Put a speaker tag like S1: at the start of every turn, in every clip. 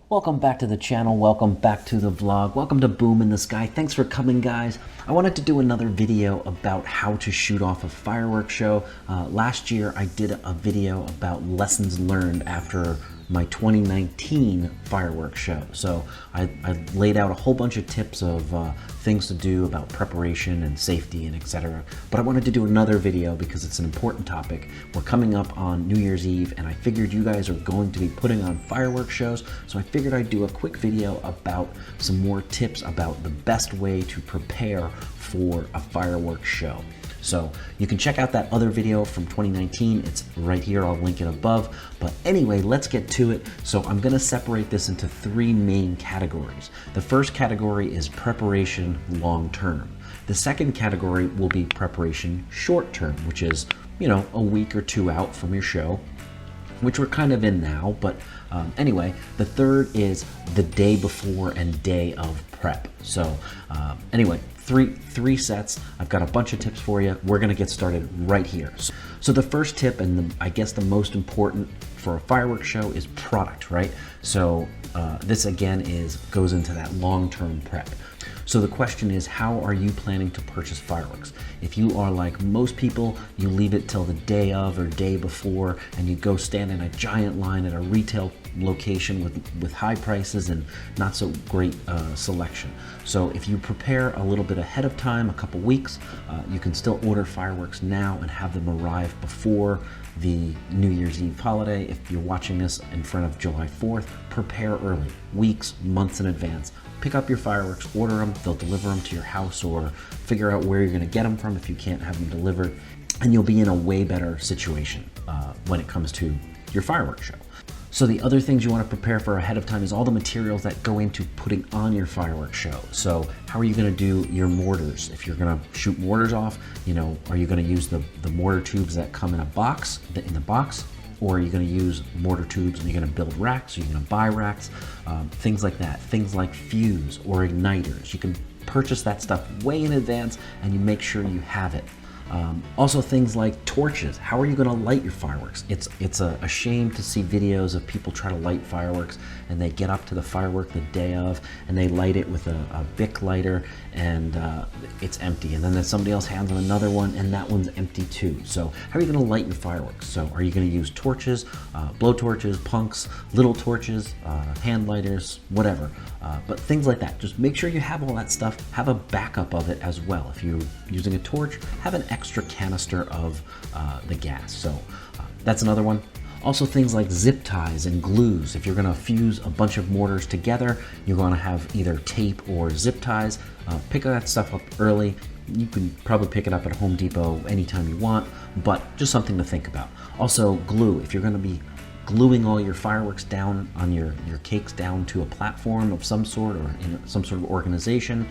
S1: Welcome back to the channel, welcome back to the vlog, welcome to Boom in the Sky. Thanks for coming, guys. I wanted to do another video about how to shoot off a fireworks show. Last year I did a video about lessons learned after my 2019 fireworks show. So I laid out a whole bunch of tips of things to do about preparation and safety and etc. But I wanted to do another video because it's an important topic. We're coming up on New Year's Eve and I figured you guys are going to be putting on fireworks shows. So I figured I'd do a quick video about some more tips about the best way to prepare for a fireworks show. So you can check out that other video from 2019. It's right here. I'll link it above. But anyway, let's get to it. So I'm going to separate this into three main categories. The first category is preparation long term. The second category will be preparation short term, which is, you know, a week or two out from your show, which we're kind of in now. But anyway, the third is the day before and day of prep. So anyway, three sets. I've got a bunch of tips for you. We're gonna get started right here. So the first tip, and I guess the most important for a fireworks show, is product, right? So this again goes into that long-term prep. So the question is, how are you planning to purchase fireworks? If you are like most people, you leave it till the day of or day before, and you go stand in a giant line at a retail location with high prices and not so great selection. So if you prepare a little bit ahead of time, a couple weeks, you can still order fireworks now and have them arrive before the New Year's Eve holiday. If you're watching this in front of July 4th, prepare early, weeks, months in advance. Pick up your fireworks, order them, they'll deliver them to your house, or figure out where you're gonna get them from if you can't have them delivered, and you'll be in a way better situation when it comes to your fireworks show. So the other things you want to prepare for ahead of time is all the materials that go into putting on your fireworks show. So how are you going to do your mortars? If you're going to shoot mortars off, you know, are you going to use the mortar tubes that come in a box, or are you going to use mortar tubes and you're going to build racks? Are you going to buy racks? Things like that. Things like fuse or igniters. You can purchase that stuff way in advance and you make sure you have it. Also things like torches. How are you going to light your fireworks? It's a shame to see videos of people try to light fireworks and they get up to the firework the day of and they light it with a Bic lighter and it's empty, and then somebody else hands them another one and that one's empty too. So how are you going to light your fireworks? So are you going to use torches, blow torches, punks, little torches, hand lighters, whatever, but things like that. Just make sure you have all that stuff. Have a backup of it as well. If you're using a torch, have an extra canister of the gas. So that's another one. Also things like zip ties and glues. If you're gonna fuse a bunch of mortars together, you're gonna have either tape or zip ties. Pick that stuff up early. You can probably pick it up at Home Depot anytime you want, but just something to think about. Also glue. If you're gonna be gluing all your fireworks down on your cakes down to a platform of some sort or in some sort of organization,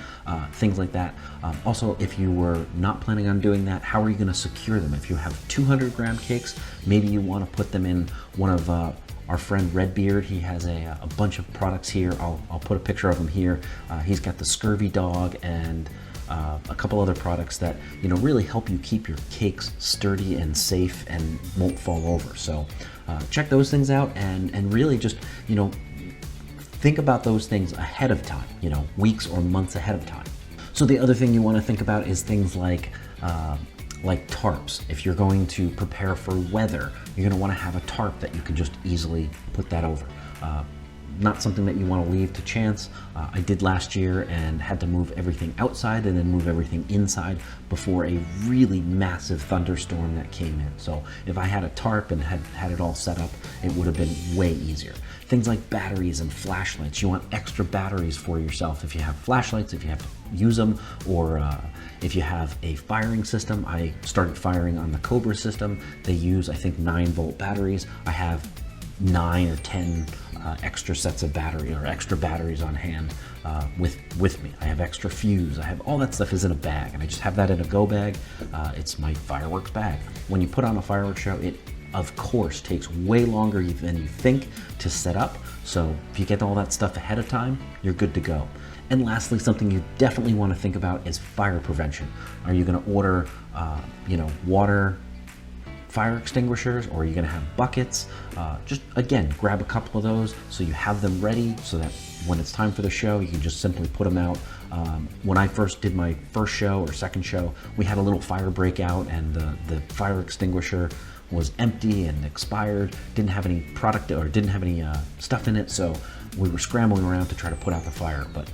S1: things like that. Also, if you were not planning on doing that, how are you going to secure them? If you have 200-gram cakes, maybe you want to put them in one of our friend Redbeard. He has a bunch of products here. I'll put a picture of him here. He's got the Scurvy Dog and a couple other products that, you know, really help you keep your cakes sturdy and safe and won't fall over. So check those things out and really just, you know, think about those things ahead of time, you know, weeks or months ahead of time. So the other thing you want to think about is things like tarps. If you're going to prepare for weather, you're going to want to have a tarp that you can just easily put that over. Not something that you want to leave to chance. I did last year and had to move everything outside and then move everything inside before a really massive thunderstorm that came in. So if I had a tarp and had it all set up, it would have been way easier. Things like batteries and flashlights. You want extra batteries for yourself if you have flashlights, if you have to use them, or if you have a firing system. I started firing on the Cobra system. They use, I think, 9-volt batteries. I have 9 or 10 extra sets of battery or extra batteries on hand with me. I have extra fuse. I have all that stuff is in a bag, and I just have that in a go bag. It's my fireworks bag. When you put on a fireworks show, it of course takes way longer than you think to set up. So if you get all that stuff ahead of time, you're good to go. And lastly, something you definitely want to think about is fire prevention. Are you going to order, you know, water fire extinguishers, or are you gonna have buckets? Just again, grab a couple of those so you have them ready so that when it's time for the show, you can just simply put them out. When I first did my first show or second show, we had a little fire breakout, and the fire extinguisher was empty and expired, didn't have any product or didn't have any stuff in it, so we were scrambling around to try to put out the fire. But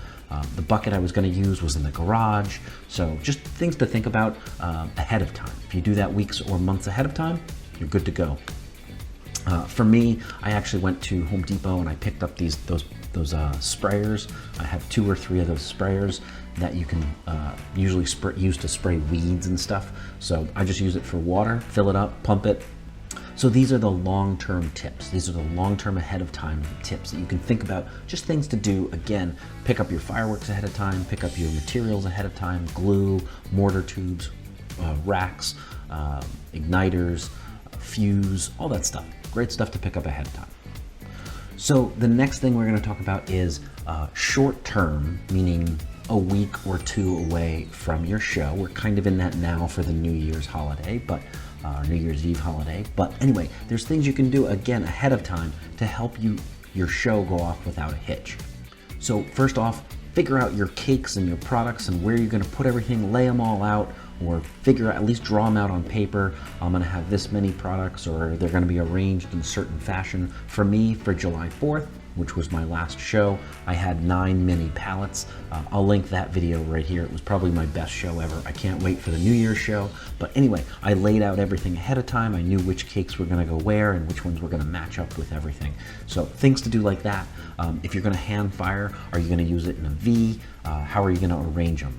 S1: the bucket I was going to use was in the garage, so just things to think about ahead of time. If you do that weeks or months ahead of time, you're good to go. For me, I actually went to Home Depot and I picked up those sprayers. I have 2 or 3 of those sprayers that you can usually use to spray weeds and stuff. So I just use it for water, fill it up, pump it. So these are the long-term tips. These are the long-term ahead of time tips that you can think about. Just things to do. Again, pick up your fireworks ahead of time, pick up your materials ahead of time, glue, mortar tubes, racks, igniters, fuse, all that stuff. Great stuff to pick up ahead of time. So the next thing we're going to talk about is short term, meaning a week or 2 away from your show. We're kind of in that now for the New Year's holiday, but New Year's Eve holiday. But anyway, there's things you can do again ahead of time to help your show go off without a hitch. So first off, figure out your cakes and your products and where you're going to put everything, lay them all out, or figure out, at least draw them out on paper. I'm gonna have this many products, or they're gonna be arranged in a certain fashion. For me, for July 4th, which was my last show, I had 9 mini pallets. I'll link that video right here. It was probably my best show ever. I can't wait for the New Year's show. But anyway, I laid out everything ahead of time. I knew which cakes were gonna go where and which ones were gonna match up with everything. So things to do like that. If you're gonna hand fire, are you gonna use it in a V? How are you gonna arrange them?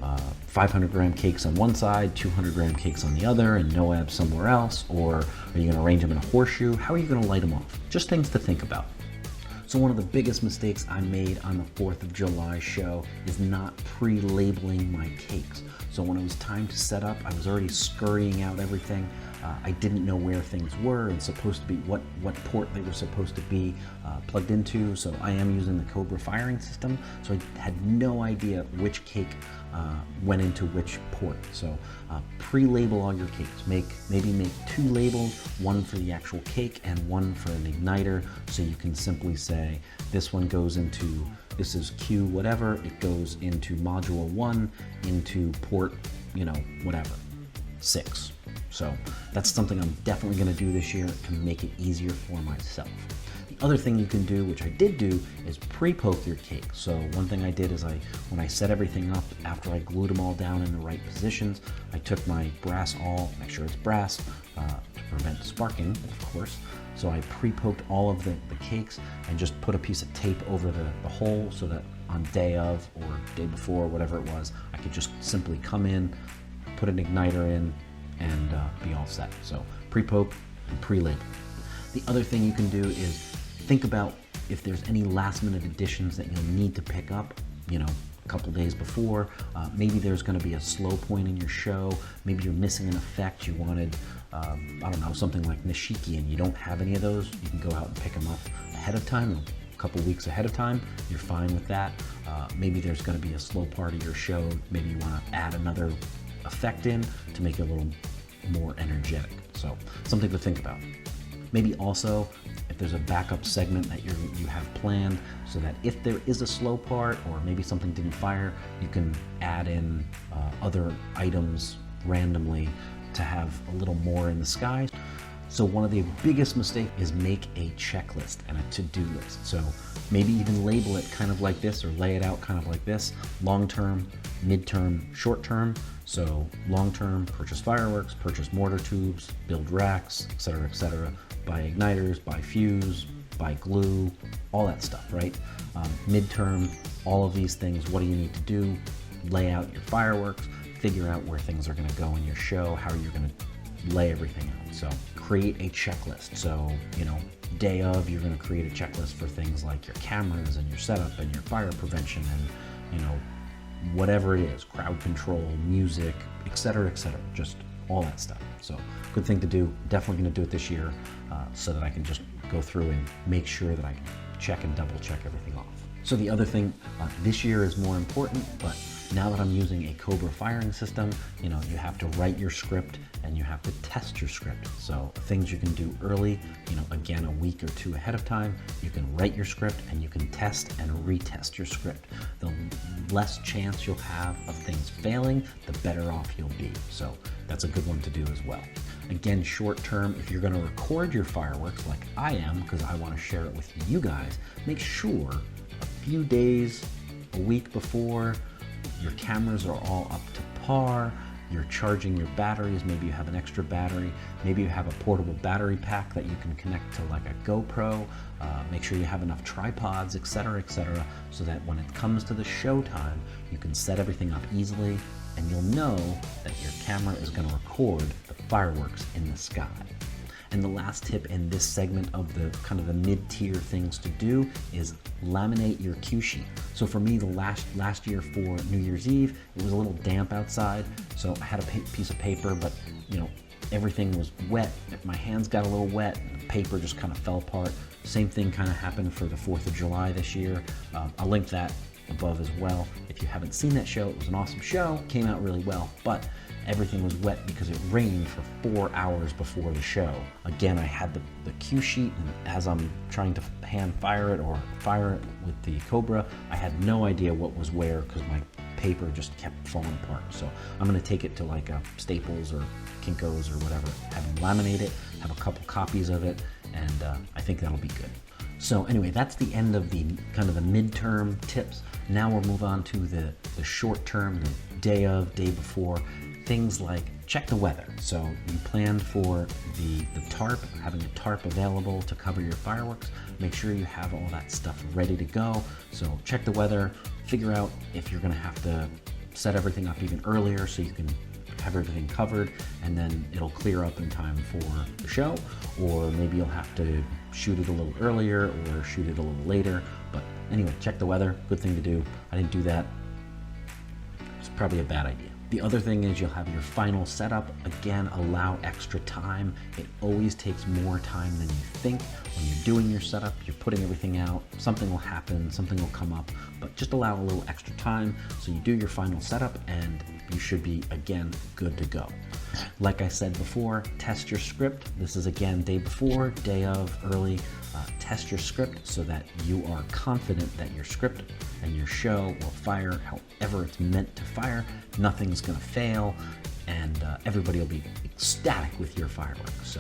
S1: 500 gram cakes on one side, 200 gram cakes on the other, and NOAB somewhere else? Or are you gonna arrange them in a horseshoe? How are you gonna light them off? Just things to think about. So one of the biggest mistakes I made on the 4th of July show is not pre-labeling my cakes. So when it was time to set up, I was already scurrying out everything. I didn't know where things were and supposed to be, what port they were supposed to be plugged into. So I am using the Cobra firing system. So I had no idea which cake went into which port. So pre-label all your cakes. Maybe make 2 labels, one for the actual cake and one for an igniter. So you can simply say, this one goes into, this is Q whatever, it goes into module 1 into port, whatever, 6. So that's something I'm definitely gonna do this year to make it easier for myself. The other thing you can do, which I did do, is pre-poke your cake. So one thing I did is when I set everything up, after I glued them all down in the right positions, I took my brass awl, make sure it's brass, to prevent sparking, of course. So I pre-poked all of the cakes and just put a piece of tape over the hole so that on day of or day before, whatever it was, I could just simply come in, put an igniter in, and be all set. So pre-poke and pre-label. The other thing you can do is think about if there's any last minute additions that you'll need to pick up, a couple days before. Maybe there's gonna be a slow point in your show. Maybe you're missing an effect. You wanted, I don't know, something like Nishiki and you don't have any of those. You can go out and pick them up ahead of time, a couple weeks ahead of time. You're fine with that. Maybe there's gonna be a slow part of your show. Maybe you wanna add another effect in to make it a little more energetic. So something to think about. Maybe also if there's a backup segment that you have planned so that if there is a slow part or maybe something didn't fire, you can add in other items randomly to have a little more in the sky. So one of the biggest mistakes is make a checklist and a to-do list. So maybe even label it kind of like this or lay it out kind of like this: long-term, mid-term, short-term. So long-term, purchase fireworks, purchase mortar tubes, build racks, etc., buy igniters, buy fuse, buy glue, all that stuff, right? Midterm, all of these things, what do you need to do? Lay out your fireworks, figure out where things are gonna go in your show, how you're gonna lay everything out. So create a checklist. So, day of, you're gonna create a checklist for things like your cameras and your setup and your fire prevention and, whatever it is, crowd control, music, etc., just all that stuff. So good thing to do. Definitely gonna do it this year so that I can just go through and make sure that I check and double check everything off. So the other thing, this year is more important, but now that I'm using a Cobra firing system, you have to write your script and you have to test your script. So things you can do early, again, a week or two ahead of time, you can write your script and you can test and retest your script. The less chance you'll have of things failing, the better off you'll be. So that's a good one to do as well. Again, short term, if you're gonna record your fireworks like I am, because I wanna share it with you guys, make sure a few days, a week before, your cameras are all up to par, you're charging your batteries, maybe you have an extra battery, maybe you have a portable battery pack that you can connect to like a GoPro, make sure you have enough tripods, etc., so that when it comes to the show time, you can set everything up easily and you'll know that your camera is going to record the fireworks in the sky. And the last tip in this segment of the kind of the mid-tier things to do is laminate your cue sheet. So for me, the last year for New Year's Eve, it was a little damp outside, so I had a piece of paper, but everything was wet. My hands got a little wet, and the paper just kind of fell apart. Same thing kind of happened for the 4th of July this year. I'll link that above as well. If you haven't seen that show, it was an awesome show, came out really well, but everything was wet because it rained for 4 hours before the show. Again, I had the cue sheet, and as I'm trying to hand fire it or fire it with the Cobra, I had no idea what was where because my paper just kept falling apart. So I'm gonna take it to like a Staples or Kinko's or whatever, have them laminate it, have a couple copies of it, and I think that'll be good. So anyway, that's the end of the kind of the midterm tips. Now we'll move on to the short term, the day of, day before. Things like check the weather. So you planned for the tarp, having a tarp available to cover your fireworks. Make sure you have all that stuff ready to go. So check the weather, figure out if you're gonna have to set everything up even earlier so you can have everything covered and then it'll clear up in time for the show, or maybe you'll have to shoot it a little earlier or shoot it a little later. But anyway, check the weather, good thing to do. I didn't do that. It's probably a bad idea. The other thing is you'll have your final setup. Again, allow extra time. It always takes more time than you think. When you're doing your setup, you're putting everything out, something will happen, something will come up, but just allow a little extra time. So you do your final setup and you should be, again, good to go. Like I said before, test your script. This is again, day before, day of, early. Test your script so that you are confident that your script and your show will fire however it's meant to fire. Nothing's gonna fail, and everybody will be ecstatic with your fireworks.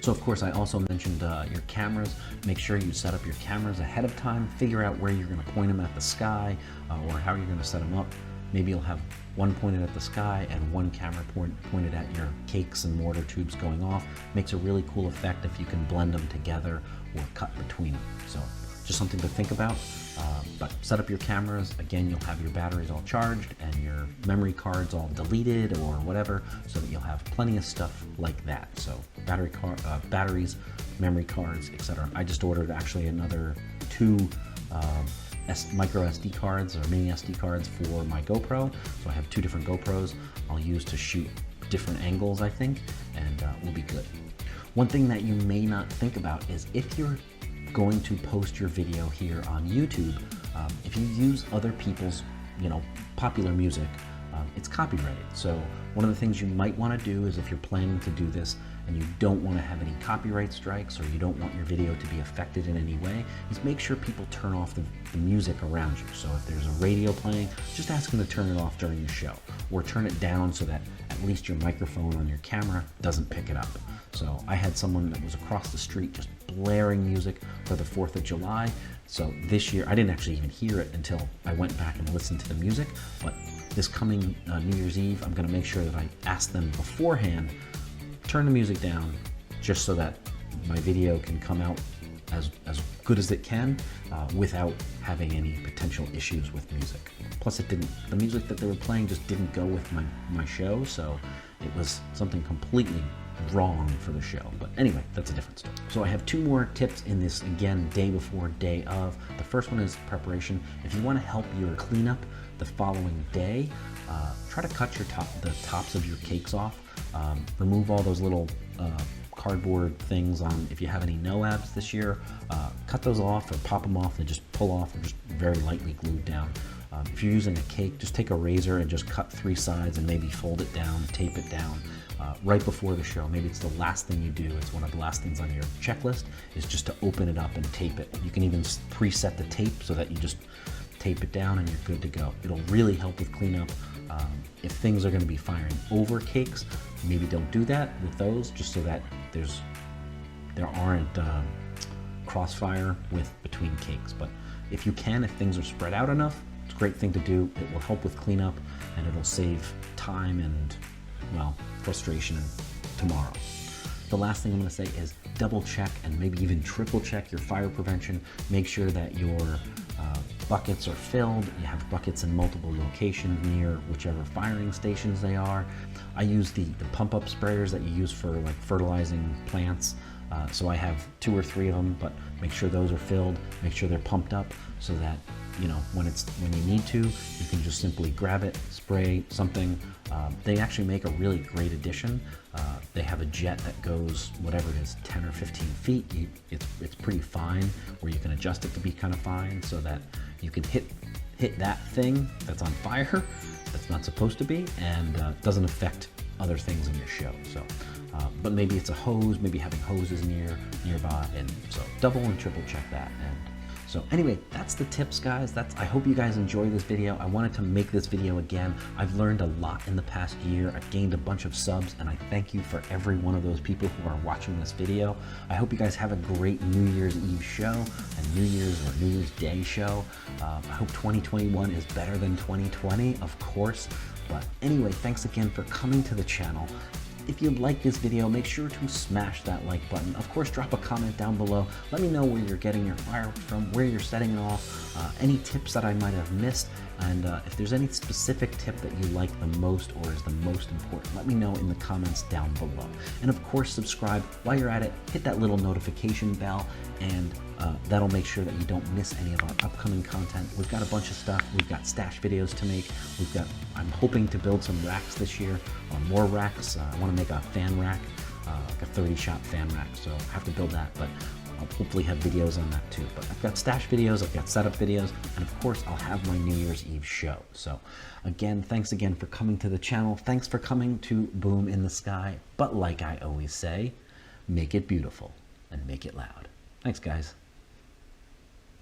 S1: So of course, I also mentioned your cameras. Make sure you set up your cameras ahead of time. Figure out where you're gonna point them at the sky or how you're gonna set them up. Maybe you'll have one pointed at the sky and one camera pointed at your cakes and mortar tubes going off. Makes a really cool effect if you can blend them together or cut between them. So just something to think about. But set up your cameras. Again, you'll have your batteries all charged and your memory cards all deleted or whatever, so that you'll have plenty of stuff like that. So batteries, memory cards, etc. I just ordered actually another 2 micro SD cards or mini SD cards for my GoPro. So I have 2 different GoPros I'll use to shoot different angles, I think, and we'll be good. One thing that you may not think about is if you're going to post your video here on YouTube, if you use other people's, popular music, it's copyrighted. So one of the things you might want to do is if you're planning to do this and you don't want to have any copyright strikes or you don't want your video to be affected in any way, is make sure people turn off the music around you. So if there's a radio playing, just ask them to turn it off during the show or turn it down so that at least your microphone on your camera doesn't pick it up. So I had someone that was across the street just blaring music for the 4th of July. So this year, I didn't actually even hear it until I went back and listened to the music, but this coming New Year's Eve, I'm gonna make sure that I ask them beforehand, turn the music down, just so that my video can come out as good as it can without having any potential issues with music. Plus the music that they were playing just didn't go with my show, so it was something completely wrong for the show. But anyway, that's a different story. So I have 2 more tips in this, again, day before, day of. The first one is preparation. If you want to help your cleanup the following day, try to cut the tops of your cakes off. Remove all those little cardboard things on, if you have any NOABs this year, cut those off or pop them off and just pull off or just very lightly glued down. If you're using a cake, just take a razor and just cut 3 sides and maybe fold it down, tape it down right before the show. Maybe it's the last thing you do. It's one of the last things on your checklist is just to open it up and tape it. You can even preset the tape so that you just tape it down and you're good to go. It'll really help with cleanup. If things are going to be firing over cakes, maybe don't do that with those, just so that there aren't crossfire between cakes. But if you can, if things are spread out enough, it's a great thing to do. It will help with cleanup and it'll save time and, well, frustration tomorrow. The last thing I'm going to say is double check and maybe even triple check your fire prevention. Make sure that your buckets are filled. You have buckets in multiple locations near whichever firing stations they are. I use the pump-up sprayers that you use for like fertilizing plants. So I have 2 or 3 of them, but make sure those are filled. Make sure they're pumped up so that, you know, when you need to, you can just simply grab it, spray something. They actually make a really great addition. They have a jet that goes, whatever it is, 10 or 15 feet. It's pretty fine, where you can adjust it to be kind of fine so that you can hit that thing that's on fire, that's not supposed to be, and doesn't affect other things in your show. So, but maybe it's a hose, maybe having hoses nearby, and so double and triple check that. And so anyway, that's the tips, guys. I hope you guys enjoy this video. I wanted to make this video again. I've learned a lot in the past year. I've gained a bunch of subs, and I thank you for every one of those people who are watching this video. I hope you guys have a great New Year's Eve show and New Year's or New Year's Day show. I hope 2021 is better than 2020, of course. But anyway, thanks again for coming to the channel. If you like this video, make sure to smash that like button. Of course, drop a comment down below. Let me know where you're getting your fireworks from, where you're setting it off, any tips that I might have missed, and if there's any specific tip that you like the most or is the most important, let me know in the comments down below. And of course, subscribe. While you're at it, hit that little notification bell, and that'll make sure that you don't miss any of our upcoming content. We've got a bunch of stuff. We've got stash videos to make. I'm hoping to build some racks this year, or more racks. I want to make a fan rack, like a 30-shot fan rack, so I have to build that, but I'll hopefully have videos on that too. But I've got stash videos, I've got setup videos, and of course I'll have my New Year's Eve show. So again, thanks again for coming to the channel. Thanks for coming to Boom in the Sky. But like I always say, make it beautiful and make it loud. Thanks, guys.